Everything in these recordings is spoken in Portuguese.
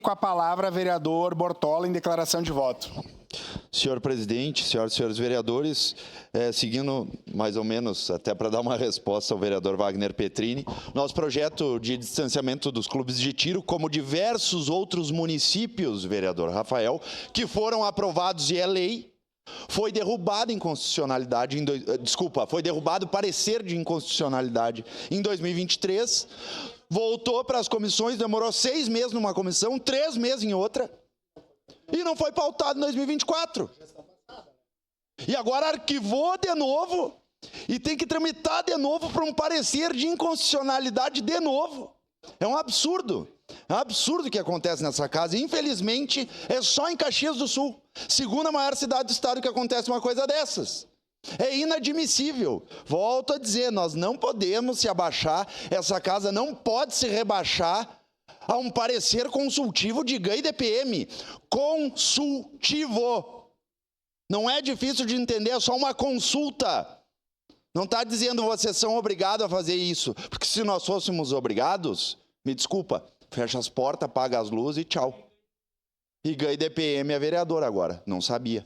Com a palavra, vereador Bortola, em declaração de voto. Senhor presidente, senhoras e senhores vereadores, seguindo mais ou menos, até para dar uma resposta ao vereador Wagner Petrini, nosso projeto de distanciamento dos clubes de tiro, como diversos outros municípios, vereador Rafael, que foram aprovados e é lei, foi derrubado foi derrubado parecer de inconstitucionalidade em 2023, voltou para as comissões, demorou 6 meses numa comissão, 3 meses em outra, e não foi pautado em 2024. E agora arquivou de novo e tem que tramitar de novo para um parecer de inconstitucionalidade de novo. É um absurdo. É um absurdo o que acontece nessa casa. E, infelizmente, é só em Caxias do Sul, segunda maior cidade do estado, que acontece uma coisa dessas. É inadmissível. Volto a dizer, nós não podemos se abaixar, essa casa não pode se rebaixar a um parecer consultivo de GAN e DPM. Consultivo. Não é difícil de entender, é só uma consulta. Não está dizendo vocês são obrigados a fazer isso. Porque se nós fôssemos obrigados, me desculpa, fecha as portas, apaga as luzes e tchau. E GAN e DPM é vereador agora, não sabia.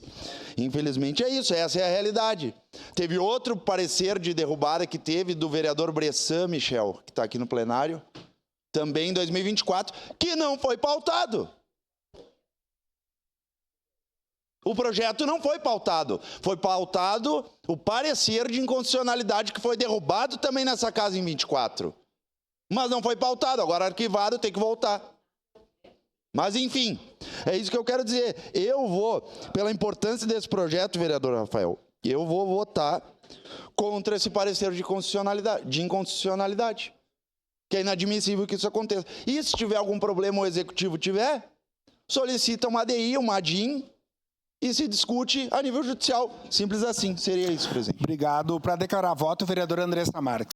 Infelizmente é isso, essa é a realidade. Teve outro parecer de derrubada que teve do vereador Bressan, Michel, que está aqui no plenário, também em 2024, que não foi pautado. O projeto não foi pautado. Foi pautado o parecer de inconstitucionalidade que foi derrubado também nessa casa em 24. Mas não foi pautado, agora arquivado, tem que voltar. Mas enfim, é isso que eu quero dizer. Eu vou, pela importância desse projeto, vereador Rafael, eu vou votar contra esse parecer de inconstitucionalidade. Que é inadmissível que isso aconteça. E se tiver algum problema, o executivo tiver, solicita uma ADI, uma ADIM, e se discute a nível judicial. Simples assim. Seria isso, presidente. Obrigado. Para declarar voto, o vereador Andressa Marques.